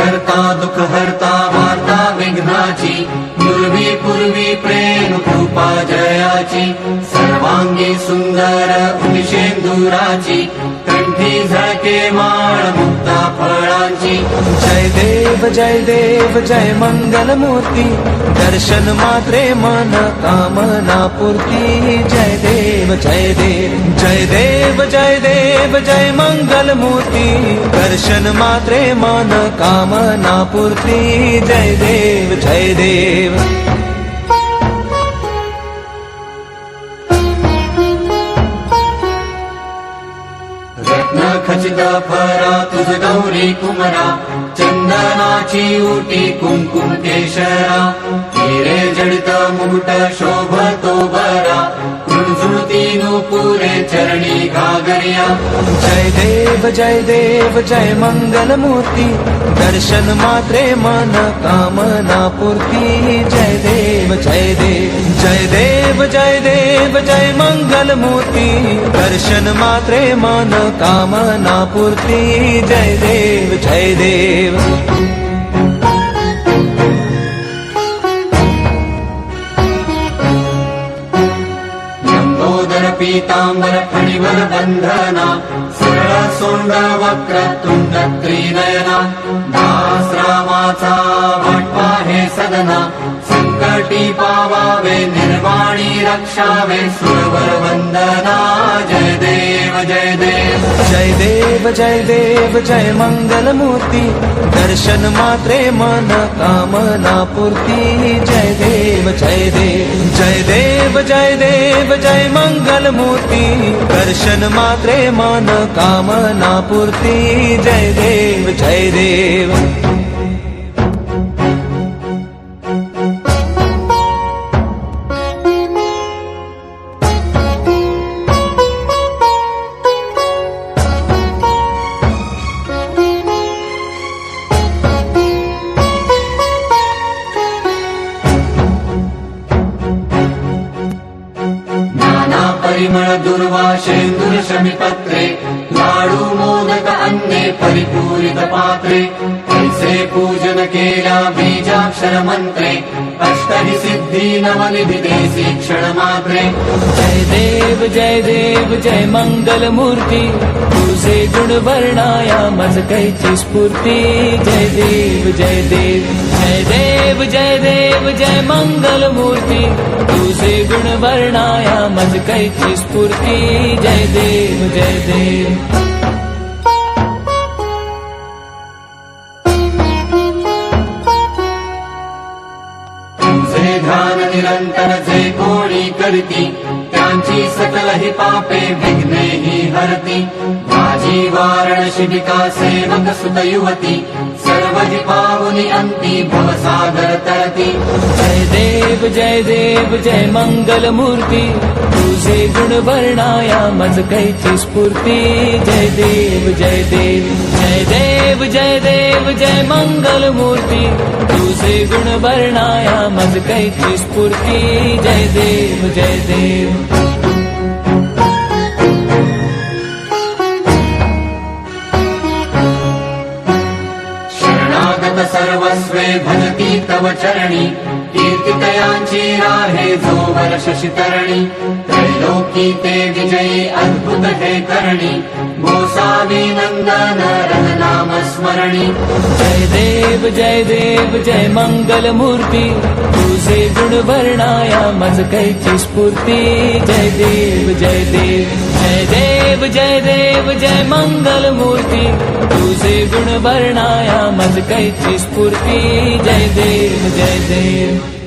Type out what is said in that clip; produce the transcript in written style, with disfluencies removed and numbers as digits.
करता दुःख हरता वार्ता विघ्नाची, पूर्वी पूर्वी प्रेम कृपा जयाची, सर्वांगी सुंदर उदिशेंदुराची, कंठी झळके माळ मुक्ता फळांची। जय देव जय मंगल मूर्ती, दर्शन मात्रे मन कामना पूर्ती। जय देव जय देव जय मंगल मूर्ती, दर्शन मात्रे मन कामना पूर्ती। जय देव जय देव। रत्न खचित फरा तुझ गौरी कुमरा, चंदनाची उटी कुंकुम केशरा, हिरे जडित मुकुट शोभतो बरा, झुळझुळती नूपुरे चरणी घागरिया। जय देव जय मंगल मूर्ती, दर्शन मात्रे मन कामना पूर्ती। जय देव जय मंगल मूर्ती, दर्शन मात्रे मन कामना पूर्ती। जय देव जय देव। पीतांबर फणिवर बंधना, सरळ सोंड वक्र तुंड त्रिनयना, दास रामाचा वाटपा हे सदना, संकटी पावावे निर्वाणी रक्षावे सुरवर वंदना। जय देव जय देव जय मंगल मूर्ती, दर्शन मात्रे मन कामना पूर्ती। जय देव जय मंगल मूर्ती, दर्शन मात्रे मन कामना पूर्ती। जय देव जय देव। परिमळ दुर्वाशेंदुर शमीपत्रे, लाडू मोदक अन्ने परिपूरित पात्रे, ऐसे पूजन केल्या बीजाक्षर मंत्रे, अष्टहि सिद्धी नवनिधि देसी क्षण मात्रे। जय देव जय मंगल मूर्ती, तुझे गुण वर्णाया मज कैची स्फूर्ती। जय देव जय मंगल मूर्ती, तुझे गुण वर्णाया मज कैची स्फूर्ती। जय देव जय देव। तुझे ध्यान निरंतर जे कोणी करती, त्यांची सकल ही पापे विघ्ने ही हरती। माझी वारण शिबिका सेवक सुत युवती, सर्व जी पावनी अंती भवसागर तरती। जय देव जय मंगल मूर्ती, तुझे गुण वर्णाया मज कैची स्फूर्ती। जय देव जय मंगल मूर्ती, तुझे गुण वर्णाया मज कैची स्फूर्ती। जय देव जय देव। सर्वस्वे भजती तव चरणी, कीर्तितयांची राहे जो वर्ष शितरणी। त्रैलोकी ते विजयी अद्भुत हे करणी, गोसावी नंदन रघुनाम स्मरणी। जय देव जय मंगल मूर्ती, तुझे गुण वर्णाया मज कैची स्फूर्ती। जय देव जय मंगल मूर्ती, तुझे गुण वर्णाया मज कैची स्फूर्ती। जय देव जय देव।